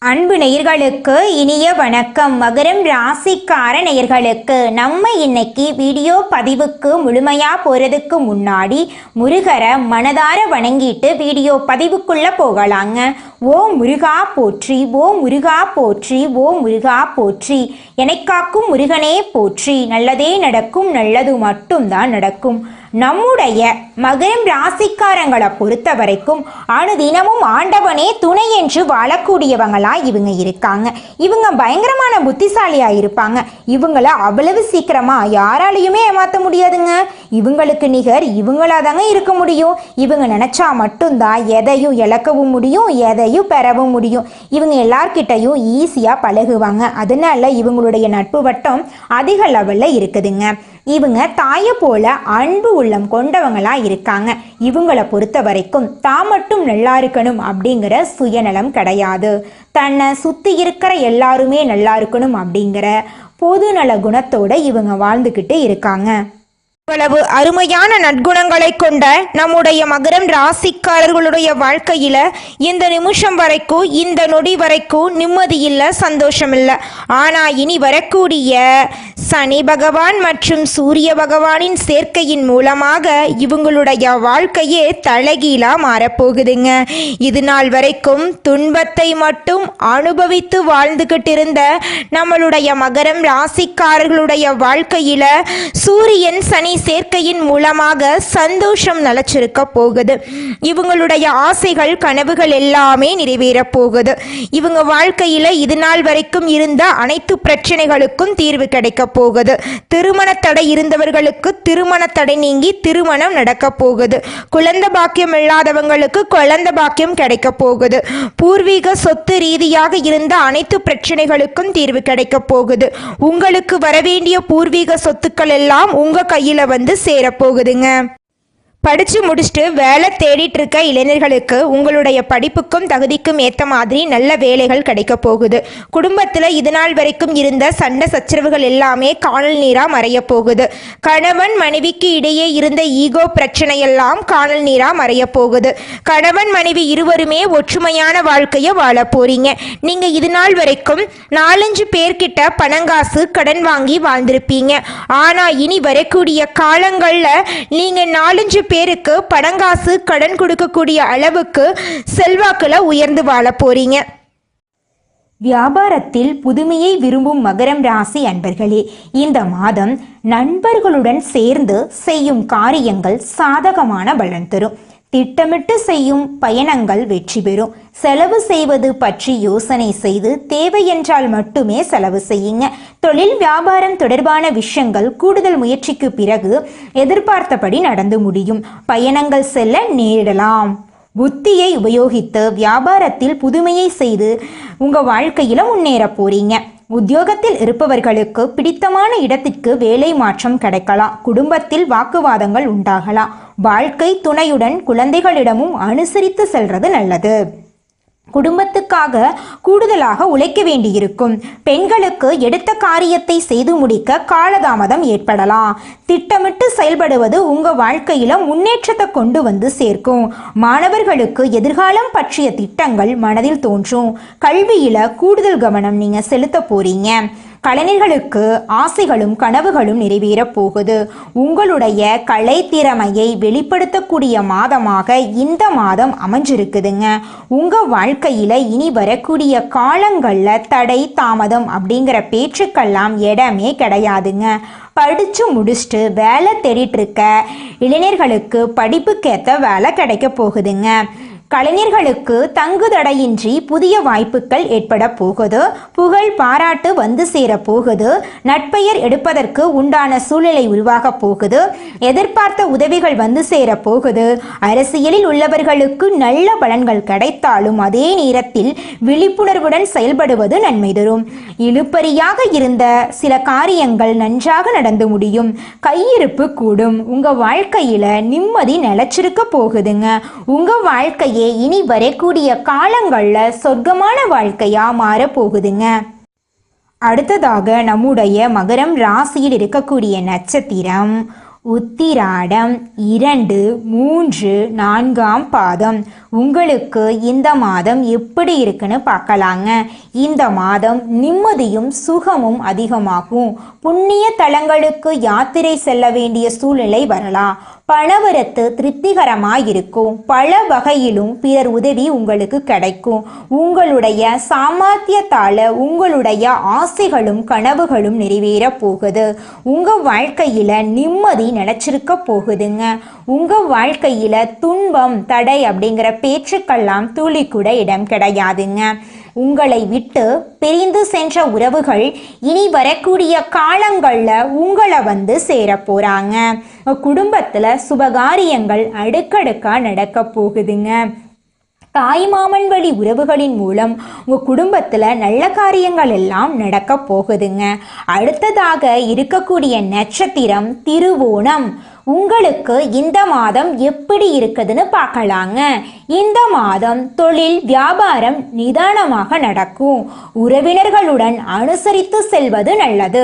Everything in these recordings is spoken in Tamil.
அன்பு நேயர்களுக்கு இனிய வணக்கம். மகரம் ராசிக்கார நேயர்களுக்கு நம்ம இன்னைக்கு வீடியோ பதிவுக்கு முழுமையா போறதுக்கு முன்னாடி முருகரை மனதார வணங்கிட்டு வீடியோ பதிவுக்குள்ள போகலாங்க. ஓ முருகா போற்றி, ஓ முருகா போற்றி, ஓ முருகா போற்றி, எனக்காக்கும் முருகனே போற்றி. நல்லதே நடக்கும், நல்லது மட்டும்தான் நடக்கும். நம்முடைய மகரம் ராசிக்காரங்களை பொறுத்த வரைக்கும் அனுதினமும் ஆண்டவனே துணை என்று வாழக்கூடியவங்களா இவங்க இருக்காங்க. இவங்க பயங்கரமான புத்திசாலியா இருப்பாங்க. இவங்கள அவ்வளவு சீக்கிரமா யாராலையுமே ஏமாற்ற முடியாதுங்க. இவங்களுக்கு நிகர் இவங்களாதாங்க இருக்க முடியும். இவங்க நினைச்சா மட்டும்தான் எதையும் இழக்கவும் முடியும், எதையும் பெறவும் முடியும். இவங்க எல்லார்கிட்டையும் ஈஸியா பழகுவாங்க. அதனால இவங்களுடைய நட்பு வட்டம் அதிக லெவல்ல இருக்குதுங்க. இவங்க தாயை போல அன்பு உள்ளம் கொண்டவங்களா இருக்காங்க. இவங்களை பொறுத்த வரைக்கும் தான் மட்டும் நல்லா இருக்கணும் அப்படிங்கிற சுயநலம் கிடையாது. தன்னை சுத்தி இருக்கிற எல்லாருமே நல்லா இருக்கணும் அப்படிங்கிற பொதுநல குணத்தோட இவங்க வாழ்ந்துக்கிட்டு இருக்காங்க. இவ்வளவு அருமையான நற்குணங்களை கொண்ட நம்முடைய மகரம் ராசிக்காரர்களுடைய வாழ்க்கையில இந்த நிமிஷம் வரைக்கும், இந்த நொடி வரைக்கும் நிம்மதி இல்லை, சந்தோஷம் இல்லை. ஆனா இனி வரக்கூடிய சனி பகவான் மற்றும் சூரிய பகவானின் சேர்க்கையின் மூலமாக இவங்களுடைய வாழ்க்கையே தலைகீழா மாறப்போகுதுங்க. இது நாள் வரைக்கும் துன்பத்தை மட்டும் அனுபவித்து வாழ்ந்துகிட்டு இருந்த நம்மளுடைய மகரம் ராசிக்காரர்களுடைய வாழ்க்கையில சூரியன் சனி சேர்க்கையின் மூலமாக சந்தோஷம் நிலச்சிருக்க போகுது. இவங்களுடைய ஆசைகள் கனவுகள் எல்லாமே நிறைவேற போகுது. இவங்க வாழ்க்கையில இது நாள் வரைக்கும் இருந்த அனைத்து பிரச்சனைகளுக்கும் தீர்வு கிடைக்க போகுது. திருமண தடை இருந்தவர்களுக்கு திருமண தடை நீங்கி திருமணம் நடக்க போகுது. குழந்தை பாக்கியம் இல்லாதவங்களுக்கு குழந்தை பாக்கியம் கிடைக்க போகுது. பூர்வீக சொத்து ரீதியாக இருந்த அனைத்து பிரச்சனைகளுக்கும் தீர்வு கிடைக்க போகுது. உங்களுக்கு வரவேண்டிய பூர்வீக சொத்துக்கள் எல்லாம் உங்க கையில சேரப்போகுதுங்க. படித்து முடிச்சுட்டு வேலை தேடிட்டு இருக்க இளைஞர்களுக்கு உங்களுடைய படிப்புக்கும் தகுதிக்கும் ஏற்ற மாதிரி நல்ல வேலைகள் கிடைக்க போகுது. குடும்பத்தில் இது நாள் வரைக்கும் இருந்த சண்டை சச்சரவுகள் எல்லாமே காணல் நீராக மறைய போகுது. கணவன் மனைவிக்கு இடையே இருந்த ஈகோ பிரச்சனையெல்லாம் காணல் நீராக மறைய போகுது. கணவன் மனைவி இருவருமே ஒற்றுமையான வாழ்க்கையை வாழ போறீங்க. நீங்கள் இது நாள் வரைக்கும் 4-5 பேர்கிட்ட பணங்காசு கடன் வாங்கி வாழ்ந்திருப்பீங்க. ஆனால் இனி வரக்கூடிய காலங்களில் நீங்கள் 4-5 பேருக்கு பணங்காசு கடன் கொடுக்கக்கூடிய அளவுக்கு செல்வாக்குல உயர்ந்து வாழ போறீங்க. வியாபாரத்தில் புதுமையை விரும்பும் மகரம் ராசி அன்பர்களே, இந்த மாதம் நண்பர்களுடன் சேர்ந்து செய்யும் காரியங்கள் சாதகமான பலன் தரும். திட்டமிட்டு செய்யும் பயணங்கள் வெற்றி பெறும். செலவு செய்வது பற்றி யோசனை செய்து தேவை என்றால் மட்டுமே செலவு செய்யுங்க. தொழில் வியாபாரம் தொடர்பான விஷயங்கள் கூடுதல் முயற்சிக்கு பிறகு எதிர்பார்த்தபடி நடந்து முடியும். பயணங்கள் செல்ல நேரிடலாம். புத்தியை உபயோகித்து வியாபாரத்தில் புதுமையை செய்து உங்க வாழ்க்கையில முன்னேற போறீங்க. உத்தியோகத்தில் இருப்பவர்களுக்கு பிடித்தமான இடத்திற்கு வேலை மாற்றம் கிடைக்கலாம். குடும்பத்தில் வாக்குவாதங்கள் உண்டாகலாம். வாழ்க்கை துணையுடன் குழந்தைகளிடமும் அனுசரித்து செல்றது நல்லது. குடும்பத்துக்காக கூடுதலாக உழைக்க வேண்டியிருக்கும். பெண்களுக்கு எடுத்த காரியத்தை செய்து முடிக்க காலதாமதம் ஏற்படலாம். திட்டமிட்டு செயல்படுவது உங்க வாழ்க்கையில முன்னேற்றத்தை கொண்டு வந்து சேர்க்கும். மாணவர்களுக்கு எதிர்காலம் பற்றிய திட்டங்கள் மனதில் தோன்றும். கல்வியில கூடுதல் கவனம் நீங்க செலுத்த போறீங்க. கலைஞர்களுக்கு ஆசைகளும் கனவுகளும் நிறைவேற போகுது. உங்களுடைய கலை திறமையை வெளிப்படுத்தக்கூடிய மாதமாக இந்த மாதம் அமைஞ்சிருக்குதுங்க. உங்க வாழ்க்கையில இனி வரக்கூடிய காலங்கள்ல தடை தாமதம் அப்படிங்கிற பேச்சுக்கெல்லாம் இடமே கிடையாதுங்க. படித்து முடிச்சுட்டு வேலை தேடிட்டு இருக்க இளைஞர்களுக்கு படிப்புக்கேற்ற வேலை கிடைக்க போகுதுங்க. கலைஞர்களுக்கு தங்குதடையின்றி புதிய வாய்ப்புகள் ஏற்பட போகுது. புகழ் பாராட்டு வந்து சேர போகுது. நட்பெயர் எடுப்பதற்கு உண்டான சூழ்நிலை உருவாக போகுது. எதிர்பார்த்த உதவிகள் வந்து சேர போகுது. அரசியலில் உள்ளவர்களுக்கு நல்ல பலன்கள் கிடைத்தாலும் அதே நேரத்தில் விழிப்புணர்வுடன் செயல்படுவது நன்மை தரும். இழுபறியாக இருந்த சில காரியங்கள் நன்றாக நடந்து முடியும். கையிருப்பு கூடும். உங்க வாழ்க்கையில நிம்மதி நிலைச்சிருக்க போகுதுங்க. உங்க வாழ்க்கையை இனி வரக்கூடிய காலங்கள்ல சொர்க்கமான வாழ்க்கையா மாற போகுதுங்க. அடுத்ததாக நம்முடைய மகரம் ராசியில் இருக்கக்கூடிய நட்சத்திரம் உத்திராடம் 2, 3, 4ஆம் பாதம். உங்களுக்கு இந்த மாதம் எப்படி இருக்குன்னு பார்க்கலாங்க. இந்த மாதம் நிம்மதியும் சுகமும் அதிகமாகும். புண்ணிய தலங்களுக்கு யாத்திரை செல்ல வேண்டிய சூழ்நிலை வரலாம். பணவரத்து திருப்திகரமாயிருக்கும். பல வகையிலும் பிறர் உதவி உங்களுக்கு கிடைக்கும். உங்களுடைய சாமர்த்தியத்தால் உங்களுடைய ஆசைகளும் கனவுகளும் நிறைவேற போகுது. உங்கள் வாழ்க்கையில் நிம்மதி நிலச்சிருக்க போகுதுங்க. உங்கள் வாழ்க்கையில் துன்பம் தடை அப்படிங்கிற பேச்சுக்கெல்லாம் துளி கூட இடம் கிடையாதுங்க. உங்களை விட்டு பிரிந்து சென்ற உறவுகள் இனி வரக்கூடிய காலங்களில் உங்களை வந்து சேர போகிறாங்க. குடும்பத்தில் சுபகாரியங்கள் அடுக்கடுக்காக நடக்க போகுதுங்க. தாய்மாமன் வழி உறவுகளின் மூலம் உங்கள் குடும்பத்தில் நல்ல காரியங்கள் எல்லாம் நடக்க போகுதுங்க. அடுத்ததாக இருக்கக்கூடிய நட்சத்திரம் திருவோணம். உங்களுக்கு இந்த மாதம் எப்படி இருக்குதுன்னு பார்க்கலாங்க. இந்த மாதம் தொழில் வியாபாரம் நிதானமாக நடக்கும். உறவினர்களுடன் அனுசரித்து செல்வது நல்லது.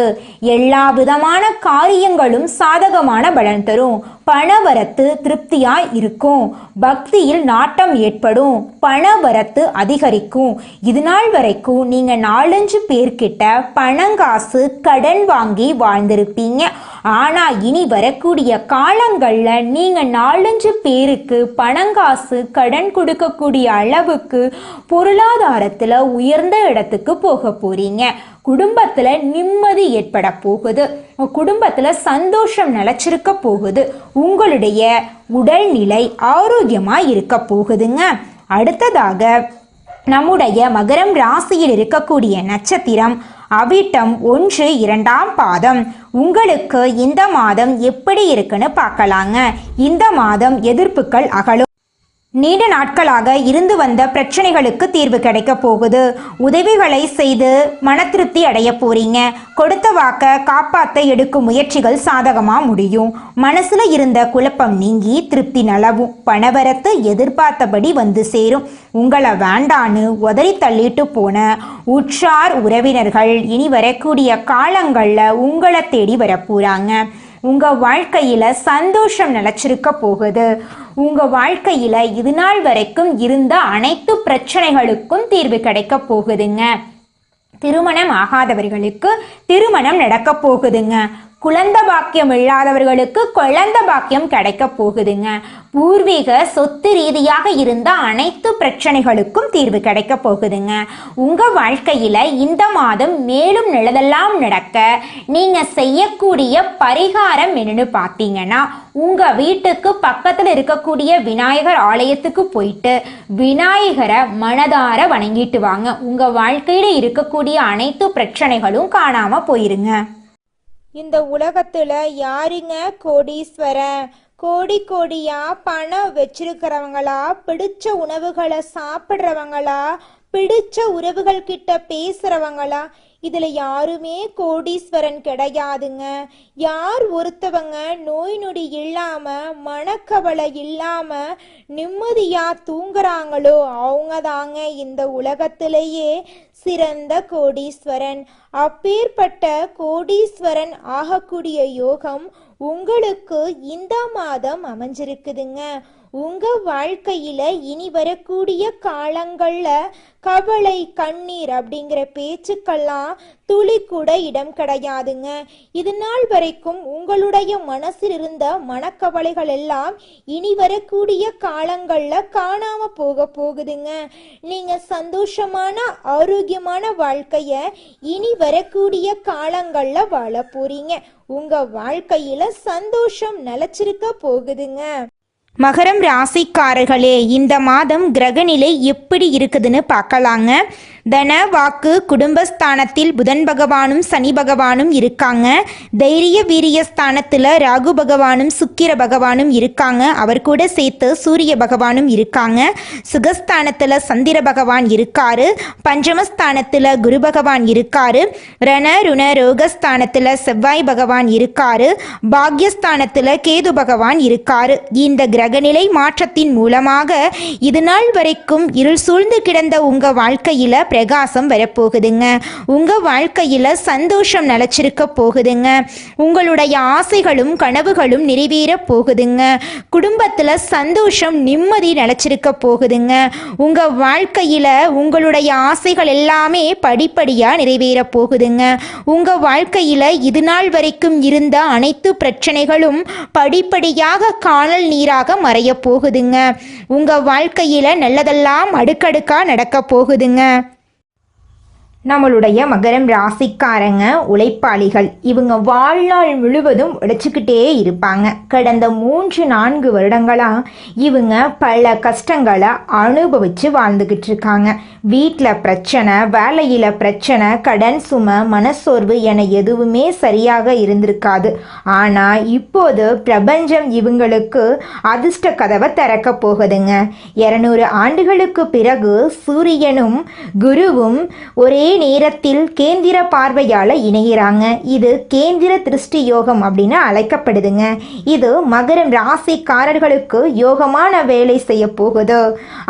எல்லா விதமான காரியங்களும் சாதகமான பலன் தரும். பணவரத்து திருப்தியாய் இருக்கும். பக்தியில் நாட்டம் ஏற்படும். பணவரத்து அதிகரிக்கும். இது நாள் வரைக்கும் நீங்க 4-5 பேர்கிட்ட பணங்காசு கடன் வாங்கி வாழ்ந்திருப்பீங்க. ஆனா இனி வரக்கூடிய காலங்களில் நீங்க 4-5 பேருக்கு பணங்காசு கடன் கொடுக்கக்கூடிய அளவுக்கு பொருளாதாரத்துல உயர்ந்த இடத்துக்கு போக போறீங்க. குடும்பத்துல நிம்மதி ஏற்பட போகுது. குடும்பத்துல சந்தோஷம் நிலைச்சிருக்க போகுது. உங்களுடைய உடல்நிலை ஆரோக்கியமா இருக்க போகுதுங்க. அடுத்ததாக நம்முடைய மகரம் ராசியில் இருக்கக்கூடிய நட்சத்திரம் அவிட்டம் 1, 2ஆம் பாதம். உங்களுக்கு இந்த மாதம் எப்படி இருக்குன்னு பார்க்கலாங்க. இந்த மாதம் எதிர்ப்புகள் அகலும். நீண்ட நாட்களாக இருந்து வந்த பிரச்சனைகளுக்கு தீர்வு கிடைக்க போகுது. உதவிகளை செய்து மன திருப்தி அடைய போறீங்க. கொடுத்த வாக்க காப்பாற்ற எடுக்கும் முயற்சிகள் சாதகமாக முடியும். மனசுல இருந்த குழப்பம் நீங்கி திருப்தி நலவும். பணவரத்து எதிர்பார்த்தபடி வந்து சேரும். உங்களை வேண்டான்னு உதறி தள்ளிட்டு போன உற்றார் உறவினர்கள் இனி வரக்கூடிய காலங்களில் உங்களை தேடி வரப்போறாங்க. உங்கள் வாழ்க்கையில் சந்தோஷம் நிலச்சிருக்க போகுது. உங்கள் வாழ்க்கையில் இது நாள் வரைக்கும் இருந்த அனைத்து பிரச்சனைகளுக்கும் தீர்வு கிடைக்க போகுதுங்க. திருமணம் ஆகாதவர்களுக்கு திருமணம் நடக்க போகுதுங்க. குழந்த பாக்கியம் இல்லாதவர்களுக்கு குழந்த பாக்கியம் கிடைக்க போகுதுங்க. பூர்வீக சொத்து ரீதியாக இருந்த அனைத்து பிரச்சனைகளுக்கும் தீர்வு கிடைக்க போகுதுங்க. உங்கள் வாழ்க்கையில் இந்த மாதம் மேலும் நல்லதெல்லாம் நடக்க நீங்கள் செய்யக்கூடிய பரிகாரம் என்னன்னு பார்த்தீங்கன்னா, உங்கள் வீட்டுக்கு பக்கத்தில் இருக்கக்கூடிய விநாயகர் ஆலயத்துக்கு போயிட்டு விநாயகரை மனதார வணங்கிட்டு வாங்க. உங்கள் வாழ்க்கையில் இருக்கக்கூடிய அனைத்து பிரச்சனைகளும் காணாமல் போயிருங்க. இந்த உலகத்துல யாருங்க கோடீஸ்வரன்? கோடி கோடியா பணம் வச்சிருக்கிறவங்களா, பிடிச்ச உணவுகளை சாப்பிட்றவங்களா, பிடிச்ச உறவுகள் கிட்ட பேசுறவங்களா? இதுல யாருமே கோடீஸ்வரன் கிடையாதுங்க. யார் ஒருத்தவங்க நோய் நொடி இல்லாம மனக்கவலை இல்லாம நிம்மதியா தூங்குறாங்களோ அவங்க தாங்க இந்த உலகத்திலேயே சிறந்த கோடீஸ்வரன். அப்பேற்பட்ட கோடீஸ்வரன் ஆகக்கூடிய யோகம் உங்களுக்கு இந்த மாதம் அமைஞ்சிருக்குதுங்க. உங்க வாழ்க்கையில இனி வரக்கூடிய காலங்கள்ல கவலை கண்ணீர் அப்படிங்கிற பேச்சுக்கெல்லாம் துளி கூட இடம் கிடையாதுங்க. இது நாள் வரைக்கும் உங்களுடைய மனசில் இருந்த மனக்கவலைகள் எல்லாம் இனி வரக்கூடிய காலங்கள்ல காணாம போக போகுதுங்க. நீங்க சந்தோஷமான ஆரோக்கியமான வாழ்க்கைய இனி வரக்கூடிய காலங்கள்ல வாழ போறீங்க. உங்க வாழ்க்கையில சந்தோஷம் நிலைச்சிருக்க போகுதுங்க. மகரம் ராசிக்காரர்களே, இந்த மாதம் கிரகநிலை எப்படி இருக்குதுன்னு பார்க்கலாங்க. தன வாக்கு குடும்பஸ்தானத்தில் புதன் பகவானும் சனி பகவானும் இருக்காங்க. தைரிய வீரிய ஸ்தானத்தில் ராகு பகவானும் சுக்கிர பகவானும் இருக்காங்க. அவர் கூட சேர்த்து சூரிய பகவானும் இருக்காங்க. சுகஸ்தானத்தில் சந்திர பகவான் இருக்காரு. பஞ்சமஸ்தானத்தில் குரு பகவான் இருக்காரு. ரண ருண ரோகஸ்தானத்தில் செவ்வாய் பகவான் இருக்காரு. பாக்யஸ்தானத்தில் கேது பகவான் இருக்காரு. இந்த கிரகநிலை மாற்றத்தின் மூலமாக இது நாள் வரைக்கும் இருள் சூழ்ந்து கிடந்த உங்கள் வாழ்க்கையில் பிரகாசம் வரப்போகுதுங்க. உங்கள் வாழ்க்கையில் சந்தோஷம் நிலச்சிருக்க போகுதுங்க. உங்களுடைய ஆசைகளும் கனவுகளும் நிறைவேற போகுதுங்க. குடும்பத்தில் சந்தோஷம் நிம்மதி நிலச்சிருக்க போகுதுங்க. உங்கள் வாழ்க்கையில் உங்களுடைய ஆசைகள் எல்லாமே படிப்படியாக நிறைவேற போகுதுங்க. உங்கள் வாழ்க்கையில் இது நாள் வரைக்கும் இருந்த அனைத்து பிரச்சனைகளும் படிப்படியாக காணல் நீராக மறைய போகுதுங்க. உங்கள் வாழ்க்கையில் நல்லதெல்லாம் அடுக்கடுக்காக நடக்க போகுதுங்க. நம்மளுடைய மகரம் ராசிக்காரங்க உழைப்பாளிகள். இவங்க வாழ்நாள் முழுவதும் உழைச்சிக்கிட்டே இருப்பாங்க. கடந்த 3-4 வருடங்களாக இவங்க பல கஷ்டங்களை அனுபவித்து வாழ்ந்துக்கிட்டு இருக்காங்க. வீட்டில் பிரச்சனை, வேலையில் பிரச்சனை, கடன் சுமை, மனசோர்வு என எதுவுமே சரியாக இருந்திருக்காது. ஆனால் இப்போது பிரபஞ்சம் இவங்களுக்கு அதிர்ஷ்ட கதவை திறக்க போகுதுங்க. 200 ஆண்டுகளுக்கு பிறகு சூரியனும் குருவும் ஒரே நேரத்தில் கேந்திர பார்வையால் இணைகிறாங்க. இது கேந்திர திருஷ்டி யோகம் அப்படின்னு அழைக்கப்படுதுங்க. இது மகரம் ராசிக்காரர்களுக்கு யோகமான வேலை செய்ய போகுது.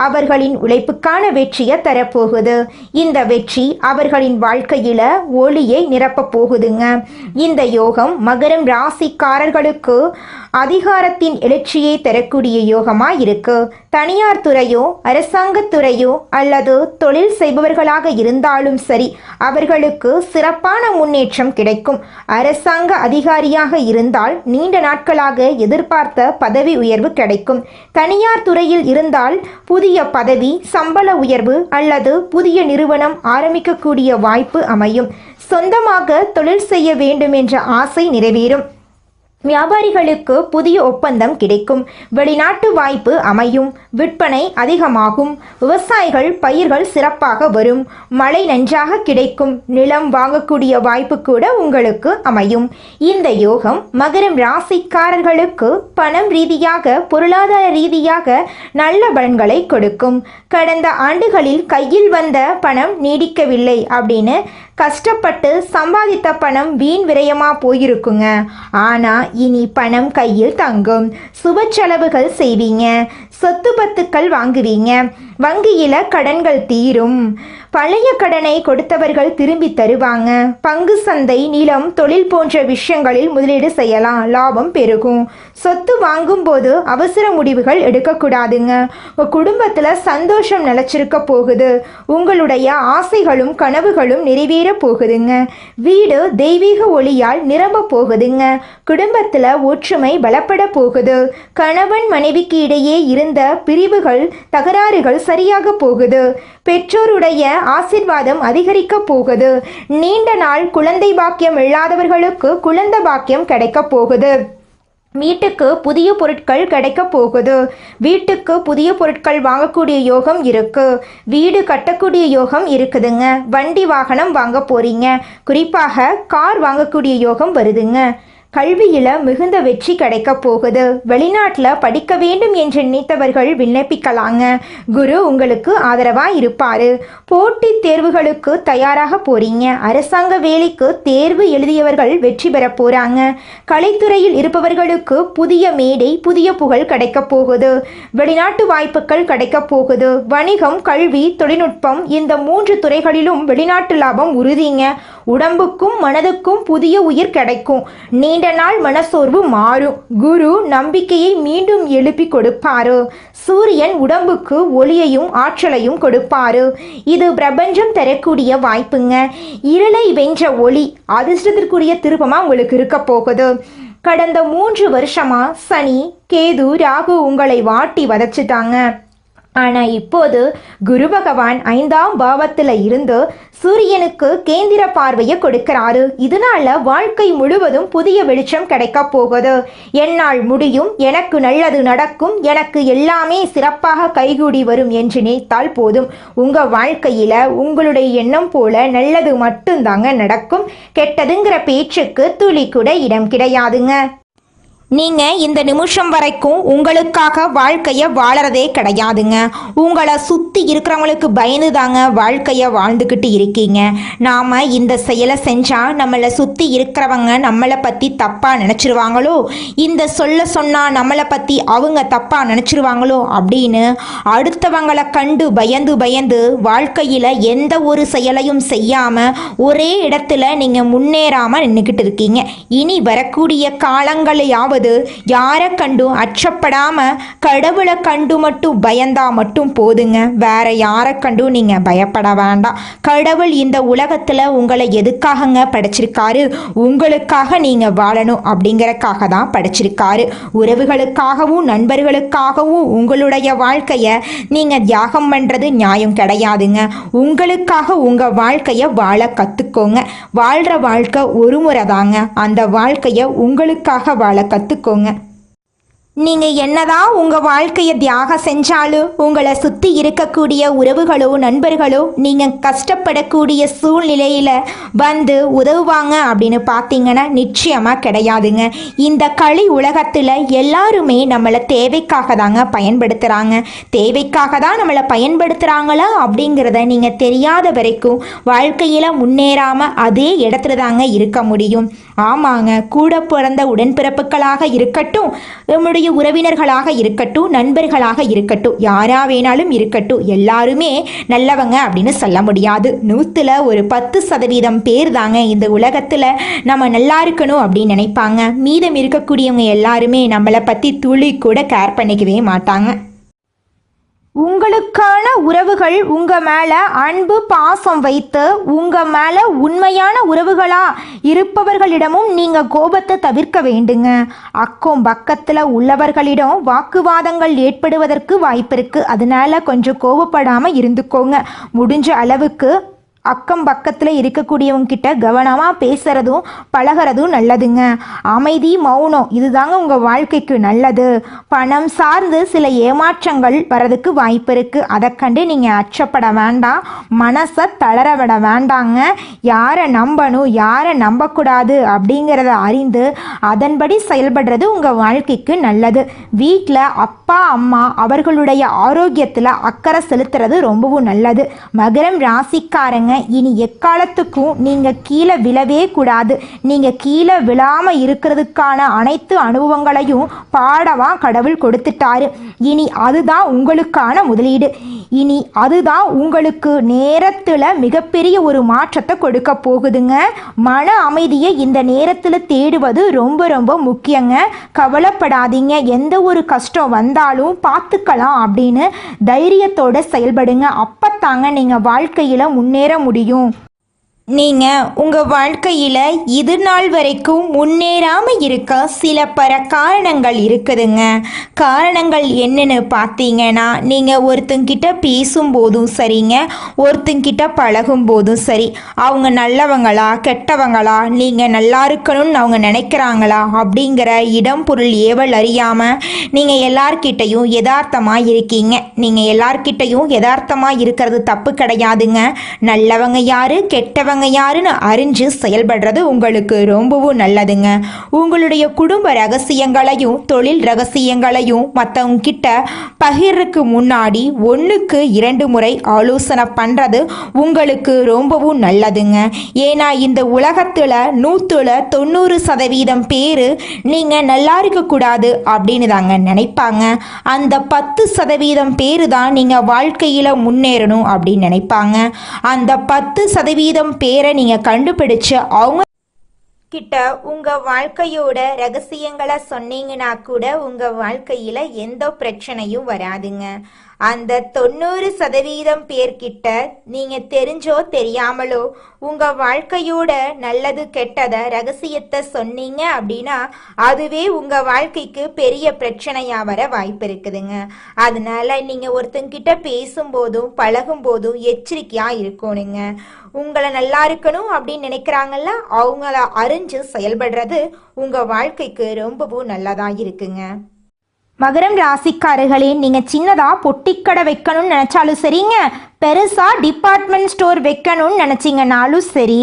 அவர்களின் உழைப்புக்கான வெற்றியை தரப்போகுது. இந்த வெற்றி அவர்களின் வாழ்க்கையில ஒளியை நிரப்ப போகுதுங்க. இந்த யோகம் மகரம் ராசிக்காரர்களுக்கு அதிகாரத்தின் எழுச்சியை தரக்கூடிய யோகமாக இருக்கு. தனியார் துறையோ அரசாங்கத்துறையோ அல்லது தொழில் செய்பவர்களாக இருந்தாலும் சரி, அவர்களுக்கு சிறப்பான முன்னேற்றம் கிடைக்கும். அரசாங்க அதிகாரியாக இருந்தால் நீண்ட நாட்களாக எதிர்பார்த்த பதவி உயர்வு கிடைக்கும். தனியார் துறையில் இருந்தால் புதிய பதவி, சம்பள உயர்வு அல்லது புதிய நிறுவனம் ஆரம்பிக்கக்கூடிய வாய்ப்பு அமையும். சொந்தமாக தொழில் செய்ய வேண்டும் என்ற ஆசை நிறைவேறும். வியாபாரிகளுக்கு புதிய ஒப்பந்தம் கிடைக்கும். வெளிநாட்டு வாய்ப்பு அமையும். விற்பனை அதிகமாகும். விவசாயிகள் பயிர்கள் சிறப்பாக வரும். மழை நன்றாக கிடைக்கும். நிலம் வாங்கக்கூடிய வாய்ப்பு கூட உங்களுக்கு அமையும். இந்த யோகம் மகரம் ராசிக்காரர்களுக்கு பணம் ரீதியாக, பொருளாதார ரீதியாக நல்ல பலன்களை கொடுக்கும். கடந்த ஆண்டுகளில் கையில் வந்த பணம் நீடிக்கவில்லை அப்படின்னு கஷ்டப்பட்டு சம்பாதித்த பணம் வீண் விரயமாக போயிருக்குங்க. ஆனால் இனி பணம் கையில் தங்கும். சுப செலவுகள் செய்வீங்க. சொத்து பத்துக்கள் வாங்குவீங்க. வங்கியில் கடன்கள் தீரும். பழைய கடனை கொடுத்தவர்கள் திரும்பி தருவாங்க. பங்கு சந்தை, நிலம், தொழில் போன்ற விஷயங்களில் முதலீடு செய்யலாம். லாபம் பெருகும். சொத்து வாங்கும் போது அவசர முடிவுகள் எடுக்கக்கூடாதுங்க. உங்கள் குடும்பத்தில் சந்தோஷம் நிலச்சிருக்க போகுது. உங்களுடைய ஆசைகளும் கனவுகளும் நிறைவேற போகுதுங்க. வீடு தெய்வீக ஒளியால் நிரம்ப போகுதுங்க. குடும்பத்தில் ஒற்றுமை பலப்பட போகுது. கணவன் மனைவிக்கு இடையே இருந்த பிரிவுகள், தகராறுகள் சரியாக போகுது. பெற்றோருடைய ஆசீர்வாதம் அதிகரிக்க போகுது. நீண்ட நாள் குழந்தை பாக்கியம் இல்லாதவர்களுக்கு குழந்தை பாக்கியம் கிடைக்க போகுது. வீட்டுக்கு புதிய பொருட்கள் கிடைக்க போகுது. வீட்டுக்கு புதிய பொருட்கள் வாங்கக்கூடிய யோகம் இருக்கு. வீடு கட்டக்கூடிய யோகம் இருக்குதுங்க. வண்டி வாகனம் வாங்க போறீங்க. குறிப்பாக கார் வாங்கக்கூடிய யோகம் வருதுங்க. கல்வியில் மிகுந்த வெற்றி கிடைக்க போகுது. வெளிநாட்டில் படிக்க வேண்டும் என்று நினைத்தவர்கள் விண்ணப்பிக்கலாங்க. குரு உங்களுக்கு ஆதரவாக இருப்பார். போட்டித் தேர்வுகளுக்கு தயாராக போறீங்க. அரசாங்க வேலைக்கு தேர்வு எழுதியவர்கள் வெற்றி பெற போகிறாங்க. கலைத்துறையில் இருப்பவர்களுக்கு புதிய மேடை, புதிய புகழ் கிடைக்க போகுது. வெளிநாட்டு வாய்ப்புகள் கிடைக்க போகுது. வணிகம், கல்வி, தொழில்நுட்பம் இந்த 3 துறைகளிலும் வெளிநாட்டு லாபம் உறுதிங்க. உடம்புக்கும் மனதுக்கும் புதிய உயிர் கிடைக்கும். நீண்ட நாள் மனசோர்வு மாறும். குரு நம்பிக்கையை மீண்டும் எழுப்பி கொடுப்பாரு. சூரியன் உடம்புக்கு ஒளியையும் ஆற்றலையும் கொடுப்பாரு. இது பிரபஞ்சம் தரக்கூடிய வாய்ப்புங்க. இருளை வென்ற ஒளி அதிர்ஷ்டத்திற்குரிய திருப்பமா உங்களுக்கு இருக்க போகுது. கடந்த 3 வருஷமா சனி, கேது, ராகு உங்களை வாட்டி வதச்சிட்டாங்க. ஆனால் இப்போது குரு பகவான் 5ஆம் பாவத்தில் இருந்து சூரியனுக்கு கேந்திர பார்வையை கொடுக்கிறாரு. இதனால வாழ்க்கை முழுவதும் புதிய வெளிச்சம் கிடைக்க போகுது. என்னால் முடியும், எனக்கு நல்லது நடக்கும், எனக்கு எல்லாமே சிறப்பாக கைகூடி வரும் என்று நினைத்தால் போதும். உங்கள் வாழ்க்கையில் உங்களுடைய எண்ணம் போல நல்லது மட்டும்தாங்க நடக்கும். கெட்டதுங்கிற பேச்சுக்கு துளி கூட இடம் கிடையாதுங்க. நீங்க இந்த நிமிஷம் வரைக்கும் உங்களுக்காக வாழ்க்கைய வாழறதே கிடையாதுங்க. உங்களை சுத்தி இருக்கிறவங்களுக்கு பயந்து தாங்க வாழ்க்கைய வாழ்ந்துக்கிட்டு இருக்கீங்க. நாம இந்த செயலை செஞ்சா நம்மளை சுத்தி இருக்கிறவங்க நம்மளை பத்தி தப்பா நினைச்சிருவாங்களோ, இந்த சொன்னா நம்மளை பத்தி அவங்க தப்பா நினைச்சிருவாங்களோ அப்படின்னு அடுத்தவங்களை கண்டு பயந்து பயந்து வாழ்க்கையில எந்த ஒரு செயலையும் செய்யாம ஒரே இடத்துல நீங்க முன்னேறாம நின்றுக்கிட்டு இருக்கீங்க. இனி வரக்கூடிய காலங்களையாவது யாரை கண்டும் அச்சப்படாம கடவுளை கண்டு மட்டும் பயந்தா மட்டும் போதுங்க. வேற யாரை கண்டும் நீங்க பயப்பட வேண்டாம். கடவுள் இந்த உலகத்துல உங்களை எதுக்காகங்க படைச்சிருக்காரு? உங்களுக்காக நீங்க வாழணும் அப்படிங்கறக்காக தான் படைச்சிருக்காரு. உறவுகளுக்காகவும் நண்பர்களுக்காகவும் உங்களுடைய வாழ்க்கைய நீங்க தியாகம் பண்றது நியாயம் கிடையாதுங்க. உங்களுக்காக உங்க வாழ்க்கைய வாழ கத்துக்கோங்க. வாழ்ற வாழ்க்கை ஒரு முறை தாங்க. அந்த வாழ்க்கைய உங்களுக்காக வாழ கத்துக்கோங்க. நீங்க என்னதான் உங்க வாழ்க்கையை தியாகம் செஞ்சாலும் உங்களை சுத்தி இருக்கக்கூடிய உறவுகளோ நண்பர்களோ நீங்க கஷ்டப்படக்கூடிய சூழ்நிலையில வந்து உதவுவாங்க அப்படின்னு பார்த்தீங்கன்னா நிச்சயமா கிடையாதுங்க. இந்த களி உலகத்துல எல்லாருமே நம்மளை தேவைக்காக தாங்க பயன்படுத்துறாங்க. தேவைக்காக தான் நம்மளை பயன்படுத்துறாங்களா அப்படிங்கிறத நீங்க தெரியாத வரைக்கும் வாழ்க்கையில முன்னேறாம அதே இடத்துல தாங்க இருக்க முடியும். ஆமாங்க, கூட பிறந்த உடன்பிறப்புகளாக இருக்கட்டும், நம்முடைய உறவினர்களாக இருக்கட்டும், நண்பர்களாக இருக்கட்டும், யாரா வேணாலும் இருக்கட்டும், எல்லாருமே நல்லவங்க அப்படின்னு சொல்ல முடியாது. 100ல் ஒரு 10% பேர் தாங்க இந்த உலகத்துல நம்ம நல்லா இருக்கணும் அப்படின்னு நினைப்பாங்க. மீதம் இருக்கக்கூடியவங்க எல்லாருமே நம்மளை பத்தி துளி கூட கேர் பண்ணிக்கவே மாட்டாங்க. உங்களுக்கான உறவுகள் உங்க மேல அன்பு பாசம் வைத்து உங்க மேல உண்மையான உறவுகளா இருப்பவர்களிடமும் நீங்க கோபத்தை தவிர்க்க வேண்டுங்க. அக்கம் பக்கத்துல உள்ளவர்களிடம் வாக்குவாதங்கள் ஏற்படுவதற்கு வாய்ப்பு இருக்கு. அதனால கொஞ்சம் கோபப்படாம இருந்துக்கோங்க. முடிஞ்ச அளவுக்கு அக்கம் பக்கத்தில் இருக்கக்கூடியவங்க கிட்ட கவனமாக பேசுகிறதும் பழகிறதும் நல்லதுங்க. அமைதி மௌனம் இதுதாங்க உங்கள் வாழ்க்கைக்கு நல்லது. பணம் சார்ந்து சில ஏமாற்றங்கள் வரதுக்கு வாய்ப்பு இருக்குது. அதை கண்டு நீங்கள் அச்சப்பட வேண்டாம். மனசை தளர விட வேண்டாங்க. யாரை நம்பணும் யாரை நம்பக்கூடாது அப்படிங்கிறத அறிந்து அதன்படி செயல்படுறது உங்கள் வாழ்க்கைக்கு நல்லது. வீட்டில் அப்பா அம்மா அவர்களுடைய ஆரோக்கியத்தில் அக்கறை செலுத்துறது ரொம்பவும் நல்லது. மகரம் ராசிக்காரங்க இனி எக்காலத்துக்கும் நீங்க கீழே விழவே கூடாது. நீங்க கீழே விழாம இருக்கிறதுக்கான அனைத்து அனுபவங்களையும் பாடவா கடவுள் கொடுத்துட்டாரு. இனி அதுதான் உங்களுக்கான முதலீடு. இனி அதுதான் உங்களுக்கு நேரத்துல மிகப்பெரிய ஒரு மாற்றத்தை கொடுக்க போகுதுங்க. மன அமைதியை இந்த நேரத்துல தேடுவது ரொம்ப ரொம்ப முக்கியங்க. கவலைப்படாதீங்க. எந்த ஒரு கஷ்டம் வந்தாலும் பார்த்துக்கலாம் அப்படின்னு தைரியத்தோட செயல்படுங்க. அப்பத்தாங்க நீங்க வாழ்க்கையில முன்னேற முடியும். நீங்கள் உங்கள் வாழ்க்கையில் இது நாள் வரைக்கும் முன்னேறாமல் இருக்க சில காரணங்கள் இருக்குதுங்க. காரணங்கள் என்னென்னு பார்த்தீங்கன்னா, நீங்கள் ஒருத்தங்கிட்ட பேசும்போதும் சரிங்க, ஒருத்தங்கிட்ட பழகும் போதும் சரி, அவங்க நல்லவங்களா கெட்டவங்களா, நீங்கள் நல்லா இருக்கணும்னு அவங்க நினைக்கிறாங்களா அப்படிங்கிற இடம் பொருள் ஏவல் அறியாமல் நீங்கள் எல்லார்கிட்டையும் யதார்த்தமாக இருக்கீங்க. நீங்கள் எல்லார்கிட்டையும் யதார்த்தமாக இருக்கிறது தப்பு கிடையாதுங்க. நல்லவங்க யாரு கெட்டவங்க யாருன்னு அறிஞ்சு செயல்படுறது உங்களுக்கு ரொம்பவும் நல்லதுங்க. உங்களுடைய குடும்ப ரகசியங்களையும் தொழில் ரகசியங்களையும் மற்றவங்க கிட்ட பகிர்றதுக்கு முன்னாடி 1க்கு 2 முறை ஆலோசனை பண்றது உங்களுக்கு ரொம்பவும் நல்லதுங்க. ஏன்னா இந்த உலகத்துல 100ல் 90% பேரு நீங்க நல்லா இருக்கக்கூடாது அப்படின்னு தாங்க நினைப்பாங்க. அந்த 10% பேரு தான் நீங்க வாழ்க்கையில முன்னேறணும் அப்படின்னு நினைப்பாங்க. அந்த 10% பேரை நீங்க கண்டுபிடிச்சு அவங்க கிட்ட உங்க வாழ்க்கையோட ரகசியங்களை சொன்னீங்கன்னா கூட உங்க வாழ்க்கையில எந்த பிரச்சனையும் வராதுங்க. அந்த 90% பேர்கிட்ட நீங்க தெரிஞ்சோ தெரியாமலோ உங்க வாழ்க்கையோட நல்லது கெட்டத ரகசியத்தை சொன்னீங்க அப்படின்னா அதுவே உங்க வாழ்க்கைக்கு பெரிய பிரச்சனையா வர வாய்ப்பு இருக்குதுங்க. அதனால நீங்க ஒருத்தங்கிட்ட பேசும்போதும் பழகும் போதும் எச்சரிக்கையா இருக்கணுங்க. உங்களை நல்லா இருக்கணும் அப்படின்னு நினைக்கிறாங்கல்ல, அவங்கள அறிஞ்சு செயல்படுறது உங்க வாழ்க்கைக்கு ரொம்பவும் நல்லதா இருக்குங்க. மகரம் ராசிக்காரர்களே, நீங்கள் சின்னதாக பொட்டிக்கடை வைக்கணும்னு நினச்சாலும் சரிங்க, பெருசாக டிபார்ட்மெண்ட் ஸ்டோர் வைக்கணும்னு நினச்சிங்கனாலும் சரி,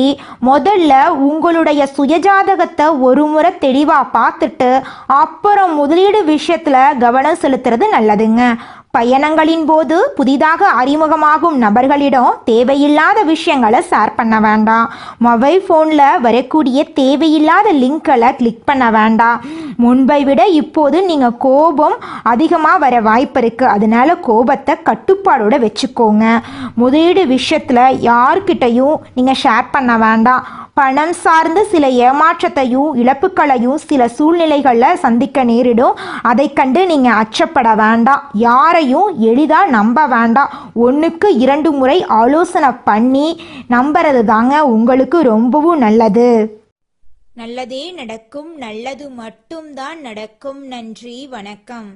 முதல்ல உங்களுடைய சுயஜாதகத்தை ஒரு முறை தெளிவாக பார்த்துட்டு அப்புறம் முதலீடு விஷயத்தில் கவனம் செலுத்துறது நல்லதுங்க. பயணங்களின் போது புதிதாக அறிமுகமாகும் நபர்களிடம் தேவையில்லாத விஷயங்களை ஷேர் பண்ண வேண்டாம். மொபைல் ஃபோனில் வரக்கூடிய தேவையில்லாத லிங்க்களை கிளிக் பண்ண வேண்டாம். முன்பை விட இப்போது நீங்கள் கோபம் அதிகமாக வர வாய்ப்பு இருக்குது. அதனால கோபத்தை கட்டுப்பாடோடு வச்சுக்கோங்க. முதலீடு விஷயத்தில் யார்கிட்டையும் நீங்கள் ஷேர் பண்ண வேண்டாம். பணம் சார்ந்து சில ஏமாற்றத்தையும் இழப்புகளையும் சில சூழ்நிலைகளில் சந்திக்க நேரிடும். அதை கண்டு நீங்கள் அச்சப்பட வேண்டாம். யாரையும் எளிதாக நம்ப வேண்டாம். 1க்கு 2 முறை ஆலோசனை பண்ணி நம்புறது தாங்க உங்களுக்கு ரொம்பவும் நல்லது. நல்லதே நடக்கும், நல்லது மட்டும்தான் நடக்கும். நன்றி, வணக்கம்.